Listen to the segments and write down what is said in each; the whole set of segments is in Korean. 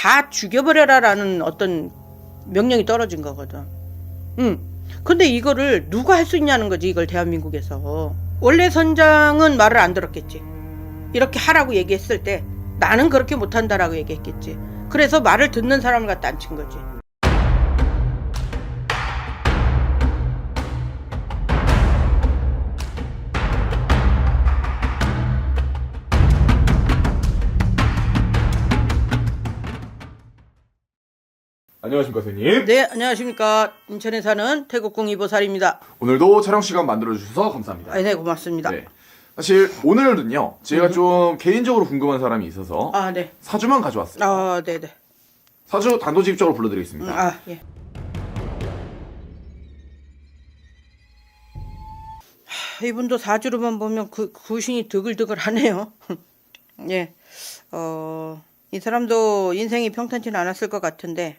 다 죽여버려라라는 어떤 명령이 떨어진 거거든. 근데 이거를 누가 할 수 있냐는 거지, 이걸 대한민국에서. 원래 선장은 말을 안 들었겠지. 이렇게 하라고 얘기했을 때 나는 그렇게 못한다라고 얘기했겠지. 그래서 말을 듣는 사람을 갖다 앉힌 거지. 안녕하십니까 선생님. 네, 안녕하십니까. 인천에 사는 태국궁 이보살입니다. 오늘도 촬영 시간 만들어주셔서 감사합니다. 네, 고맙습니다. 네. 사실 오늘은요 제가 좀 개인적으로 궁금한 사람이 있어서 네. 사주만 가져왔어요. 네네. 사주 단도직입적으로 불러드리겠습니다. 예. 이분도 사주로만 보면 그 구신이 드글드글하네요. 예. 이 사람도 인생이 평탄치는 않았을 것 같은데,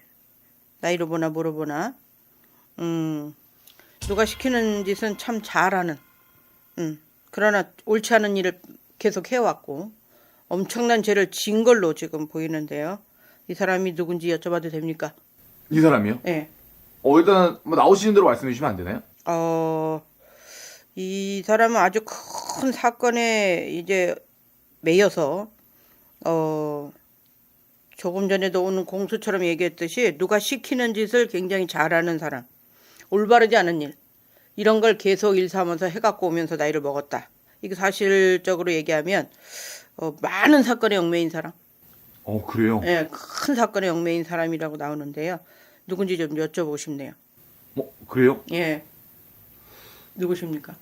나이로 보나 뭐로 보나, 누가 시키는 짓은 참 잘하는, 그러나 옳지 않은 일을 계속 해왔고, 엄청난 죄를 진 걸로 지금 보이는데요. 이 사람이 누군지 여쭤봐도 됩니까? 이 사람이요? 예. 일단 뭐 나오시는 대로 말씀해 주시면 안 되나요? 이 사람은 아주 큰 사건에 이제 매여서, 조금 전에도 오는 공수처럼 얘기했듯이 누가 시키는 짓을 굉장히 잘하는 사람, 올바르지 않은 일, 이런 걸 계속 일삼아서 해갖고 오면서 나이를 먹었다. 이게 사실적으로 얘기하면 많은 사건에 얽매인 사람. 그래요? 예, 큰 사건에 얽매인 사람이라고 나오는데요. 누군지 좀 여쭤보고 싶네요. 그래요? 예. 누구십니까?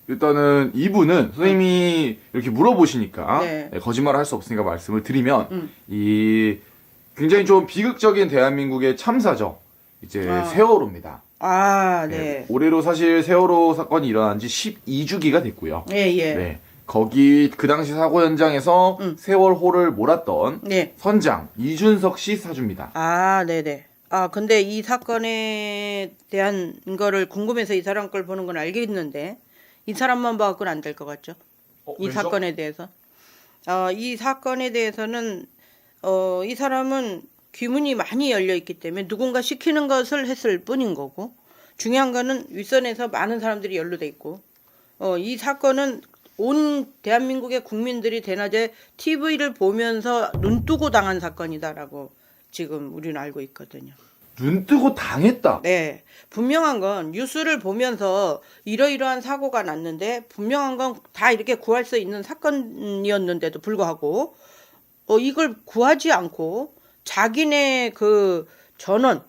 일단은 이분은 선생님이 이렇게 물어보시니까 네. 거짓말을 할 수 없으니까 말씀을 드리면 이 굉장히 좀 비극적인 대한민국의 참사죠. 이제 세월호입니다. 네. 올해로 사실 세월호 사건이 일어난 지 12주기가 됐고요. 예. 네. 거기 그 당시 사고 현장에서 세월호를 몰았던 네. 선장 이준석 씨 사주입니다. 네네. 근데 이 사건에 대한 거를 궁금해서 이 사람 걸 보는 건 알겠는데, 이 사람만 봐갖고는 안 될 것 같죠? 이 왜죠? 사건에 대해서. 이 사건에 대해서는, 이 사람은 귀문이 많이 열려있기 때문에 누군가 시키는 것을 했을 뿐인 거고, 중요한 거는 윗선에서 많은 사람들이 연루돼 있고, 이 사건은 온 대한민국의 국민들이 대낮에 TV를 보면서 눈뜨고 당한 사건이다라고 지금 우리는 알고 있거든요. 눈 뜨고 당했다. 네. 분명한 건 뉴스를 보면서 이러이러한 사고가 났는데, 분명한 건 다 이렇게 구할 수 있는 사건이었는데도 불구하고, 이걸 구하지 않고 자기네 그 전원,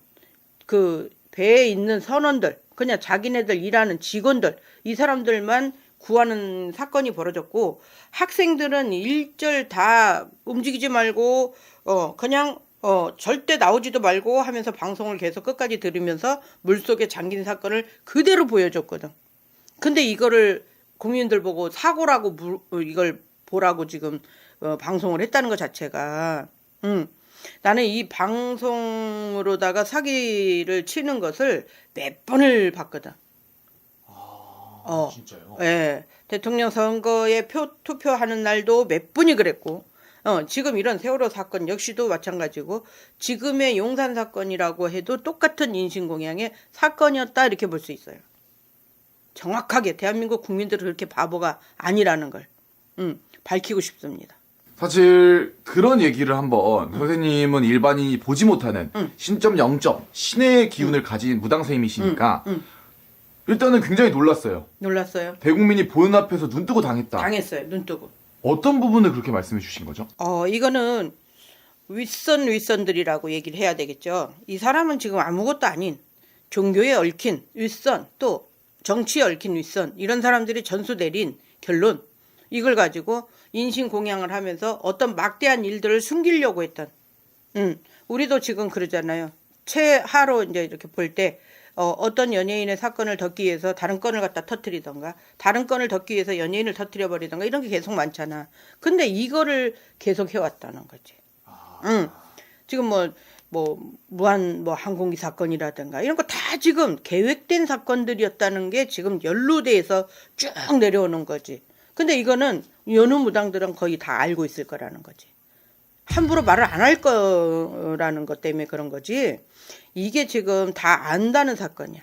그 배에 있는 선원들, 그냥 자기네들 일하는 직원들, 이 사람들만 구하는 사건이 벌어졌고, 학생들은 일절 다 움직이지 말고 그냥 절대 나오지도 말고 하면서 방송을 계속 끝까지 들으면서 물속에 잠긴 사건을 그대로 보여줬거든. 근데 이거를 국민들 보고 사고라고 이걸 보라고 지금 방송을 했다는 것 자체가, 나는 이 방송으로다가 사기를 치는 것을 몇 번을 봤거든. 진짜요? 예. 대통령 선거에 투표하는 날도 몇 분이 그랬고, 지금 이런 세월호 사건 역시도 마찬가지고, 지금의 용산 사건이라고 해도 똑같은 인신공양의 사건이었다, 이렇게 볼 수 있어요. 정확하게 대한민국 국민들은 그렇게 바보가 아니라는 걸 밝히고 싶습니다. 사실 그런 얘기를 한번 선생님은 일반인이 보지 못하는 신점 0점 신의 기운을 가진 무당 선생님이시니까 일단은 굉장히 놀랐어요. 놀랐어요? 대국민이 보는 앞에서 눈 뜨고 당했다. 당했어요. 눈 뜨고. 어떤 부분을 그렇게 말씀해 주신 거죠? 이거는 윗선들이라고 얘기를 해야 되겠죠. 이 사람은 지금 아무것도 아닌 종교에 얽힌 윗선, 또 정치에 얽힌 윗선, 이런 사람들이 전수 내린 결론, 이걸 가지고 인신공양을 하면서 어떤 막대한 일들을 숨기려고 했던, 우리도 지금 그러잖아요. 최하로 이제 이렇게 볼 때 어떤 연예인의 사건을 덮기 위해서 다른 건을 갖다 터뜨리던가, 다른 건을 덮기 위해서 연예인을 터뜨려 버리던가, 이런 게 계속 많잖아. 근데 이거를 계속 해왔다는 거지. 지금 무한 항공기 사건이라든가 이런 거 다 지금 계획된 사건들이었다는 게 지금 연루돼서 쭉 내려오는 거지. 근데 이거는 여느 무당들은 거의 다 알고 있을 거라는 거지. 함부로 말을 안 할 거라는 것 때문에 그런 거지. 이게 지금 다 안다는 사건이야.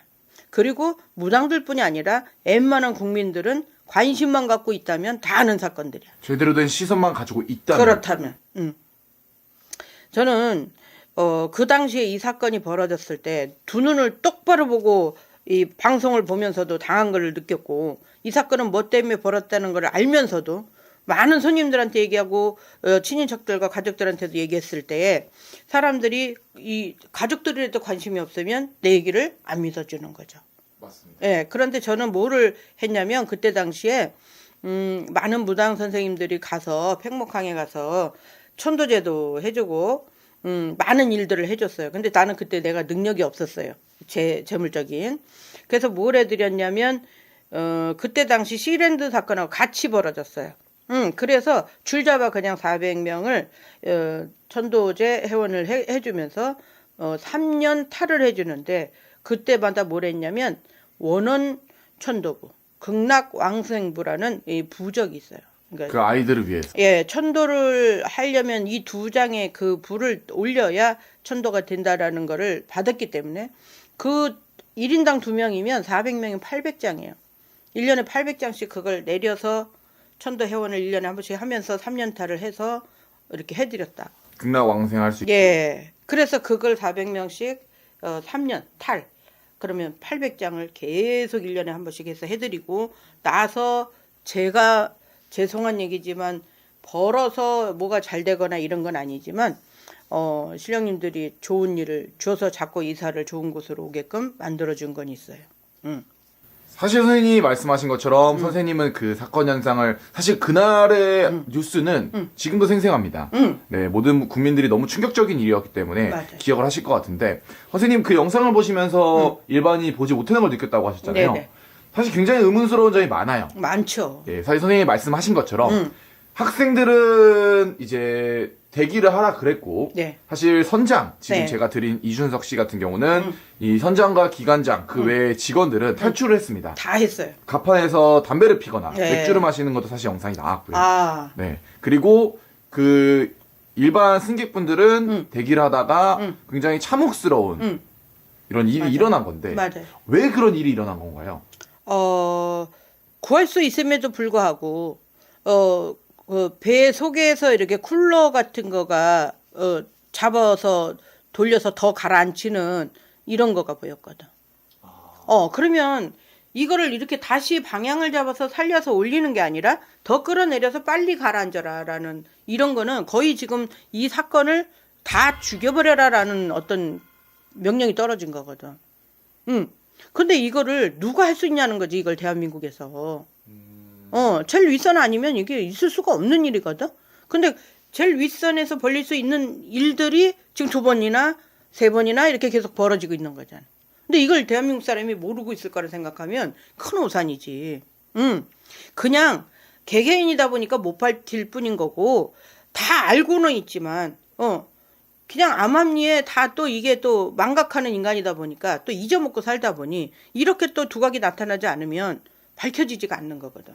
그리고 무당들뿐이 아니라 웬만한 국민들은 관심만 갖고 있다면 다 아는 사건들이야. 제대로 된 시선만 가지고 있다면. 그렇다면. 저는 그 당시에 이 사건이 벌어졌을 때 두 눈을 똑바로 보고 이 방송을 보면서도 당한 걸 느꼈고, 이 사건은 뭐 때문에 벌었다는 걸 알면서도 많은 손님들한테 얘기하고 친인척들과 가족들한테도 얘기했을 때 사람들이 이 가족들에도 관심이 없으면 내 얘기를 안 믿어주는 거죠. 맞습니다. 예, 그런데 저는 뭐를 했냐면 그때 당시에 많은 무당 선생님들이 가서 팽목항에 가서 천도제도 해주고 많은 일들을 해줬어요. 근데 나는 그때 내가 능력이 없었어요. 재물적인. 그래서 뭘 해드렸냐면 그때 당시 시랜드 사건하고 같이 벌어졌어요. 그래서 줄잡아 그냥 400명을 천도제 회원을 해주면서 3년 탈을 해주는데, 그때마다 뭘 했냐면 원원 천도부, 극락왕생부라는 이 부적이 있어요. 그러니까 그 아이들을 위해서. 예, 천도를 하려면 이 두 장의 그 불을 올려야 천도가 된다라는 거를 받았기 때문에 그 1인당 2명이면 400명이면 800장이에요. 1년에 800장씩 그걸 내려서 천도 회원을 1년에 한 번씩 하면서 3년탈을 해서 이렇게 해드렸다. 극락왕생할 수 있게. 예. 그래서 그걸 400명씩 3년 탈. 그러면 800장을 계속 1년에 한 번씩 해서 해드리고 나서 제가 죄송한 얘기지만 벌어서 뭐가 잘 되거나 이런 건 아니지만 신령님들이 좋은 일을 줘서 자꾸 이사를 좋은 곳으로 오게끔 만들어준 건 있어요. 사실 선생님이 말씀하신 것처럼 선생님은 그 사건 현상을, 사실 그날의 뉴스는 지금도 생생합니다. 네, 모든 국민들이 너무 충격적인 일이었기 때문에 맞아요. 기억을 하실 것 같은데, 선생님 그 영상을 보시면서 일반인이 보지 못하는 걸 느꼈다고 하셨잖아요. 네네. 사실 굉장히 의문스러운 점이 많아요. 많죠. 예, 사실 선생님이 말씀하신 것처럼 학생들은 이제 대기를 하라 그랬고, 네. 사실 선장, 지금 네. 제가 드린 이준석 씨 같은 경우는 이 선장과 기관장 그 외의 직원들은 탈출을 했습니다. 다 했어요. 갑판에서 담배를 피거나 네. 맥주를 마시는 것도 사실 영상이 나왔고요. 아, 네. 그리고 그 일반 승객분들은 대기를 하다가 굉장히 참혹스러운 이런 일이 맞아요. 일어난 건데, 맞아요. 왜 그런 일이 일어난 건가요? 구할 수 있음에도 불구하고 그 배 속에서 이렇게 쿨러 같은 거가 잡아서 돌려서 더 가라앉히는 이런 거가 보였거든. 그러면 이거를 이렇게 다시 방향을 잡아서 살려서 올리는 게 아니라 더 끌어내려서 빨리 가라앉아라라는 이런 거는 거의 지금 이 사건을 다 죽여버려라라는 어떤 명령이 떨어진 거거든. 근데 이거를 누가 할 수 있냐는 거지, 이걸 대한민국에서. 제일 윗선 아니면 이게 있을 수가 없는 일이거든. 근데 제일 윗선에서 벌릴 수 있는 일들이 지금 2번이나 3번이나 이렇게 계속 벌어지고 있는 거잖아. 근데 이걸 대한민국 사람이 모르고 있을 거라 생각하면 큰 오산이지. 그냥 개개인이다 보니까 못 밝힐 뿐인 거고, 다 알고는 있지만, 그냥 암암리에 다 또 이게 또 망각하는 인간이다 보니까 또 잊어먹고 살다 보니 이렇게 또 두각이 나타나지 않으면 밝혀지지가 않는 거거든.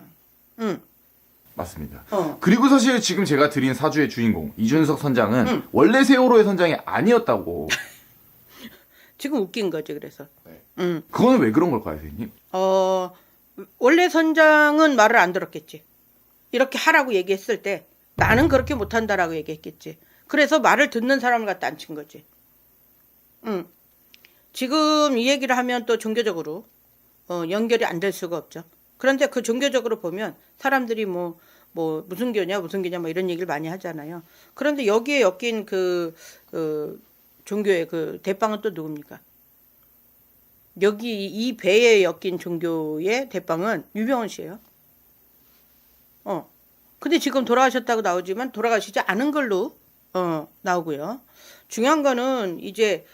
맞습니다. 어. 그리고 사실 지금 제가 드린 사주의 주인공 이준석 선장은 원래 세월호의 선장이 아니었다고. 지금 웃긴 거지, 그래서. 네. 그거는 왜 그런 걸까요, 선생님? 원래 선장은 말을 안 들었겠지. 이렇게 하라고 얘기했을 때 나는 그렇게 못한다라고 얘기했겠지. 그래서 말을 듣는 사람을 갖다 앉힌 거지. 지금 이 얘기를 하면 또 종교적으로 연결이 안 될 수가 없죠. 그런데 그 종교적으로 보면 사람들이 뭐 무슨 교냐 뭐 이런 얘기를 많이 하잖아요. 그런데 여기에 엮인 그 종교의 그 대빵은 또 누굽니까? 여기 이 배에 엮인 종교의 대빵은 유병원 씨예요. 근데 지금 돌아가셨다고 나오지만 돌아가시지 않은 걸로 나오고요. 중요한 거는 이제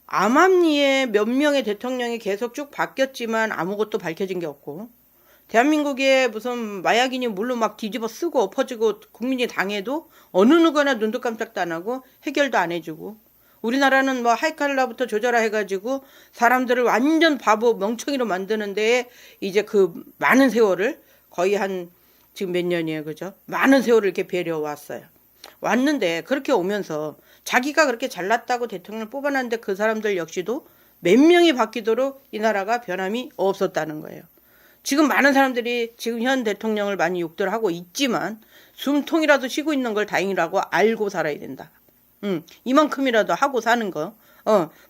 암암리에 몇 명의 대통령이 계속 쭉 바뀌었지만 아무것도 밝혀진 게 없고, 대한민국에 무슨 마약이니 물로 막 뒤집어 쓰고 엎어지고 국민이 당해도 어느 누구나 눈도 깜짝도 안 하고 해결도 안 해주고, 우리나라는 뭐 하이칼라부터 조져라 해가지고 사람들을 완전 바보 멍청이로 만드는 데에 이제 그 많은 세월을 거의 한 지금 몇 년이에요, 그죠? 많은 세월을 이렇게 배려왔어요. 왔는데 그렇게 오면서 자기가 그렇게 잘났다고 대통령을 뽑아놨는데 그 사람들 역시도 몇 명이 바뀌도록 이 나라가 변함이 없었다는 거예요. 지금 많은 사람들이 지금 현 대통령을 많이 욕들 하고 있지만 숨통이라도 쉬고 있는 걸 다행이라고 알고 살아야 된다. 이만큼이라도 하고 사는 거.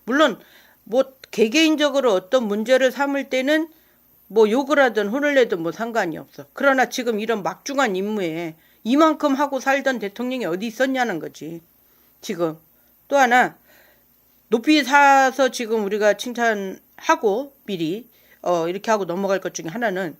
물론 뭐 개개인적으로 어떤 문제를 삼을 때는 뭐 욕을 하든 혼을 내든 뭐 상관이 없어. 그러나 지금 이런 막중한 임무에 이만큼 하고 살던 대통령이 어디 있었냐는 거지. 지금 또 하나 높이 사서 지금 우리가 칭찬하고 미리 이렇게 하고 넘어갈 것 중에 하나는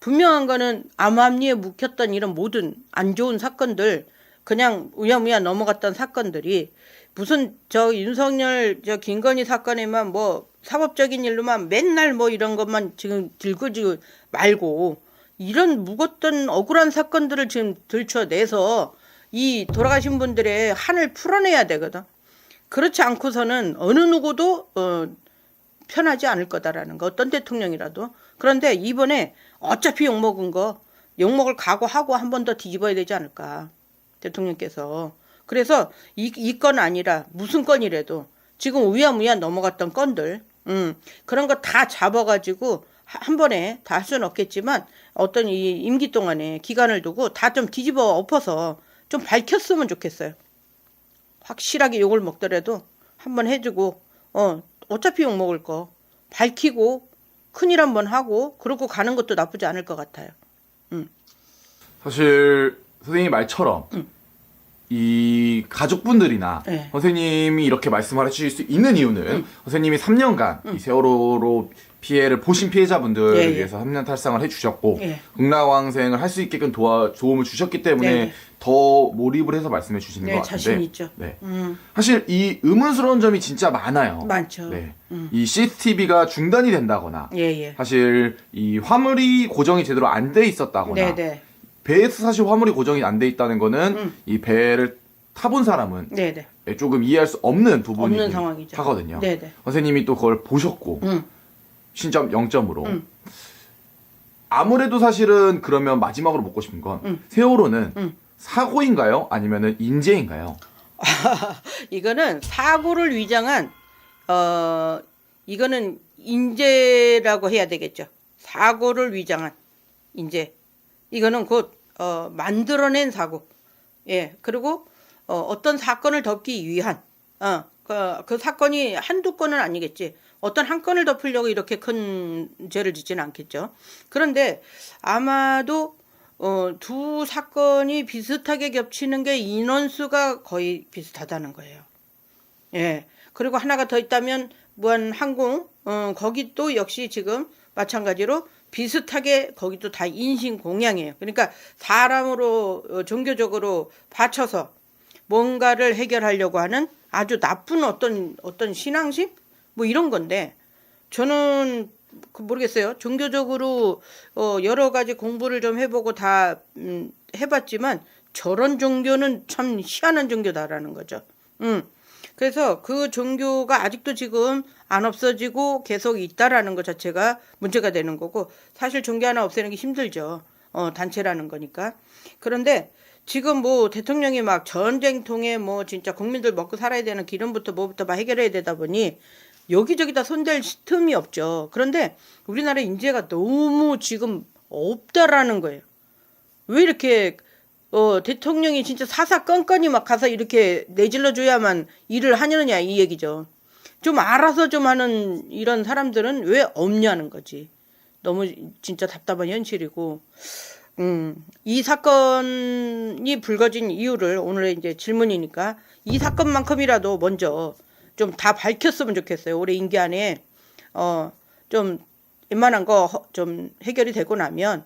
분명한 거는 암암리에 묵혔던 이런 모든 안 좋은 사건들 그냥 우야무야 넘어갔던 사건들이 무슨 저 윤석열 저 김건희 사건에만 뭐 사법적인 일로만 맨날 뭐 이런 것만 지금 들고지 말고 이런 묵었던 억울한 사건들을 지금 들춰내서 이 돌아가신 분들의 한을 풀어내야 되거든. 그렇지 않고서는 어느 누구도 편하지 않을 거다라는 거. 어떤 대통령이라도. 그런데 이번에 어차피 욕먹은 거 욕먹을 각오하고 한 번 더 뒤집어야 되지 않을까. 대통령께서. 그래서 이 건 아니라 무슨 건이라도 지금 우야무야 넘어갔던 건들 그런 거 다 잡아가지고 한 번에 다 할 수는 없겠지만 어떤 이 임기 동안에 기간을 두고 다 좀 뒤집어 엎어서 좀 밝혔으면 좋겠어요. 확실하게 욕을 먹더라도 한번 해주고 어차피 욕 먹을 거 밝히고 큰일 한번 하고 그러고 가는 것도 나쁘지 않을 것 같아요. 사실 선생님 말처럼 이 가족분들이나 네. 선생님이 이렇게 말씀을 해주실 수 있는 이유는 선생님이 3년간 이 세월호로 피해를 보신 피해자분들을 예, 예. 위해서 3년 탈상을 해주셨고 예. 극락왕생을 할 수 있게끔 도움을 주셨기 때문에 네. 더 몰입을 해서 말씀해 주시는 네, 것 같은데 자신 있죠. 네. 사실 이 의문스러운 점이 진짜 많아요. 많죠. 네. 이 CCTV가 중단이 된다거나 예. 사실 이 화물이 고정이 제대로 안 돼 있었다거나 네네. 배에서 사실 화물이 고정이 안 돼 있다는 거는 이 배를 타본 사람은 네네. 조금 이해할 수 없는 부분이 없는 상황이죠. 하거든요. 네네. 선생님이 또 그걸 보셨고 신점 0점으로 아무래도 사실은 그러면 마지막으로 묻고 싶은 건 세월호는 사고인가요? 아니면은 인재인가요? 이거는 사고를 위장한 이거는 인재라고 해야 되겠죠. 사고를 위장한 인재. 이거는 곧 만들어낸 사고. 예. 그리고 어떤 사건을 덮기 위한 그 사건이 한두 건은 아니겠지. 어떤 한 건을 덮으려고 이렇게 큰 죄를 짓지는 않겠죠. 그런데 아마도 두 사건이 비슷하게 겹치는 게 인원수가 거의 비슷하다는 거예요. 예. 그리고 하나가 더 있다면 무한항공 거기 또 역시 지금 마찬가지로 비슷하게 거기도 다 인신공양이에요. 그러니까 사람으로 종교적으로 바쳐서 뭔가를 해결하려고 하는 아주 나쁜 어떤 신앙심 뭐 이런 건데 저는 모르겠어요. 종교적으로 여러 가지 공부를 좀 해보고 다 해봤지만 저런 종교는 참 희한한 종교다라는 거죠. 그래서 그 종교가 아직도 지금 안 없어지고 계속 있다라는 것 자체가 문제가 되는 거고 사실 종교 하나 없애는 게 힘들죠. 단체라는 거니까. 그런데 지금 뭐 대통령이 막 전쟁통에 뭐 진짜 국민들 먹고 살아야 되는 기름부터 뭐부터 막 해결해야 되다 보니 여기저기다 손댈 틈이 없죠. 그런데 우리나라 인재가 너무 지금 없다라는 거예요. 왜 이렇게 대통령이 진짜 사사건건이 막 가서 이렇게 내질러줘야만 일을 하느냐 이 얘기죠. 좀 알아서 좀 하는 이런 사람들은 왜 없냐는 거지. 너무 진짜 답답한 현실이고 이 사건이 불거진 이유를 오늘의 이제 질문이니까 이 사건만큼이라도 먼저 좀 다 밝혔으면 좋겠어요. 올해 임기 안에 좀 웬만한 거 좀 해결이 되고 나면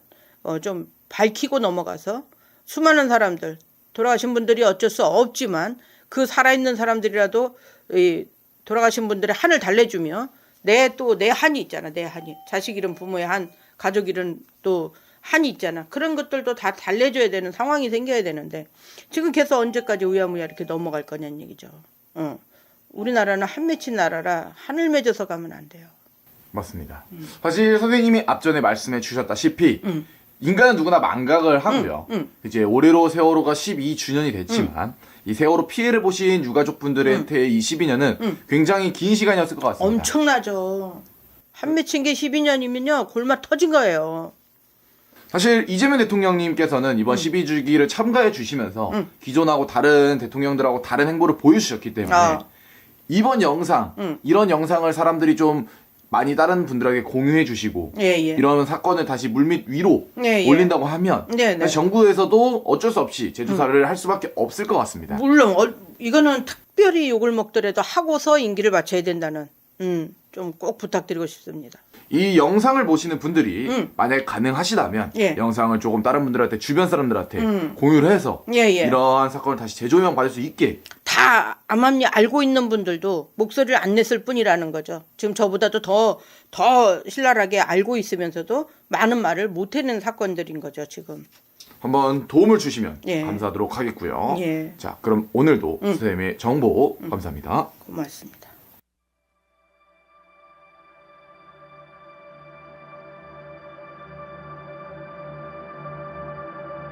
좀 밝히고 넘어가서 수많은 사람들 돌아가신 분들이 어쩔 수 없지만 그 살아있는 사람들이라도 이 돌아가신 분들의 한을 달래주며 내 한이 있잖아. 내 한이 자식 잃은 부모의 한 가족 잃은 또 한이 있잖아. 그런 것들도 다 달래줘야 되는 상황이 생겨야 되는데 지금 계속 언제까지 우야무야 이렇게 넘어갈 거냐는 얘기죠. 우리나라는 한 맺힌 나라라 한을 맺어서 가면 안 돼요. 맞습니다. 사실 선생님이 앞전에 말씀해 주셨다시피 인간은 누구나 망각을 하고요. 이제 올해로 세월호가 12주년이 됐지만 이 세월호 피해를 보신 유가족분들한테 이 12년은 굉장히 긴 시간이었을 것 같습니다. 엄청나죠. 한 맺힌 게 12년이면요 골마 터진 거예요. 사실 이재명 대통령님께서는 이번 12주기를 참가해 주시면서 기존하고 다른 대통령들하고 다른 행보를 보여주셨기 때문에 이번 영상, 이런 영상을 사람들이 좀 많이 다른 분들에게 공유해 주시고 이런 사건을 다시 물밑 위로 올린다고 하면 사실 정부에서도 어쩔 수 없이 재조사를 할 수밖에 없을 것 같습니다. 물론 이거는 특별히 욕을 먹더라도 하고서 임기를 마쳐야 된다는 좀 꼭 부탁드리고 싶습니다. 이 영상을 보시는 분들이 만약 가능하시다면 영상을 조금 다른 분들한테 주변 사람들한테 공유를 해서 이러한 사건을 다시 재조명 받을 수 있게 다 암암리 알고 있는 분들도 목소리를 안 냈을 뿐이라는 거죠. 지금 저보다도 더 신랄하게 알고 있으면서도 많은 말을 못 해낸 사건들인 거죠, 지금. 한번 도움을 주시면 감사하도록 하겠고요. 자, 그럼 오늘도 선생님의 정보 감사합니다. 고맙습니다.